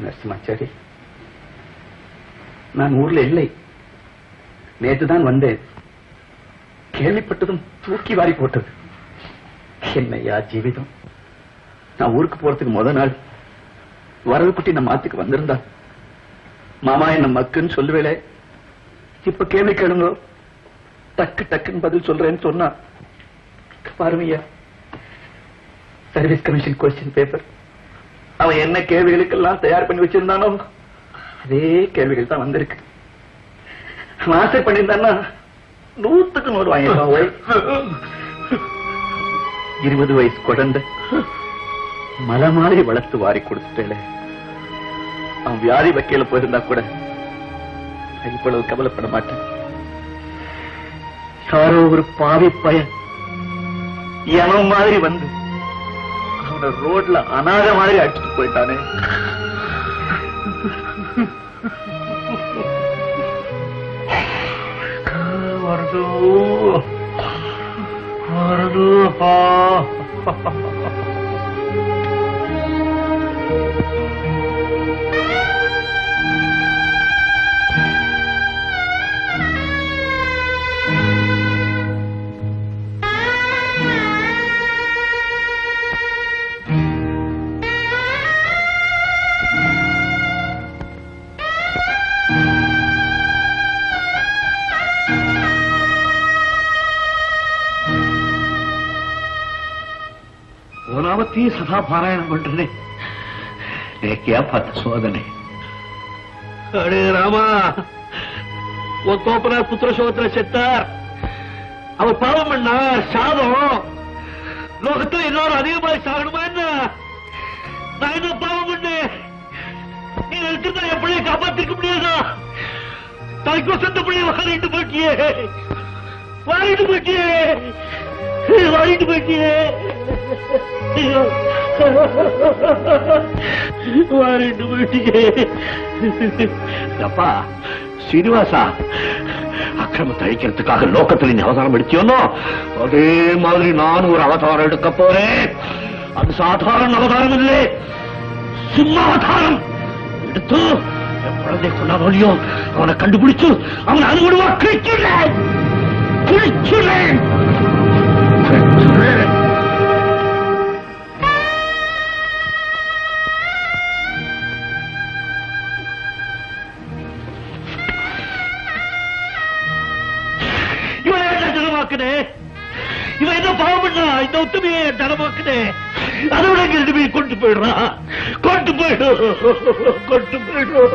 நரசிம்மாச்சாரி, நான் ஊர்ல இல்லை. நேற்றுதான் வந்தேன். கேள்விப்பட்டதும் தூக்கி வாரி போட்டது. என்னையா ஜீவிதம். நான் ஊருக்கு போறதுக்கு முத நாள் வரவு குட்டி நம்ம ஆத்துக்கு வந்திருந்தா மாமா என்ன மக்குன்னு சொல்லுவேளே. இப்ப கேள்வி கேளுங்க, டக்கு டக்குன்னு பதில் சொல்றேன்னு சொன்னா பாருமையா. சர்வீஸ் கமிஷன் கொஸ்டின் பேப்பர் அவன் என்ன கேள்விகளுக்கெல்லாம் தயார் பண்ணி வச்சிருந்தானோ அதே கேள்விகள் தான் வந்திருக்கு. ஆசை பண்ணியிருந்தான்னா 100க்கு 100 வாங்கிருக்கான். 20 வயசு குழந்தை மலை மாதிரி வளர்த்து வாரி கொடுத்துட்டேன். அவன் வியாதி வக்கையில போயிருந்தா கூட இவ்வளவு கவலைப்பட மாட்டேன். யாரோ ஒரு பாவி பையன் எவன் மாதிரி வந்து அவனை ரோட்ல அநாத மாதிரி அடிச்சுட்டு போயிட்டானே. வருது வருதுப்பா. ஓனாவத்தையும் சதா பாராயணம் பண்றேனே, क्या பார்த்த சோதனை. அடே ராமா, உன் தோப்பனார் புத்திர சோதனை செத்தார். அவர் பாவம் பண்ணார். சாதம் லோகத்தில் எல்லாரும் அதிகமாக சாகணுமா என்ன? நான் என்ன பாவம் பண்ணேன்? நீ இருக்கிறதா என் பிள்ளையை காப்பாத்திருக்க முடியாதா? தாய்க்கோ சொந்த பிள்ளையை வாரிட்டு போயிட்டியே, வாரிட்டு போயிட்டியே, வாரிட்டு போயிட்டியே, வாரிட்டு போயிட்டியே. அப்பா சீனிவாசா, அக்கிரமத்தை அழிக்கிறதுக்காக லோகத்தில் நீ அவதாரம் எடுத்தியோனோ அதே மாதிரி நான் ஒரு அவதாரம் எடுக்க போறேன். அது சாதாரண அவதாரம் இல்லை, சிம்மாவதாரம் எடுத்து என் குழந்தை கொண்டாடலையோ அவனை கண்டுபிடிச்சு அவனை அனுமதிவா கிழிச்சுள்ளேன். இவன் என்ன பாவம் பண்ணா? இந்த உத்தமையை தனமாக்குனே. அதை விட ரெண்டு பேர் கொண்டு போயிடுறான். கொண்டு போயிடும், கொண்டு போயிடும்.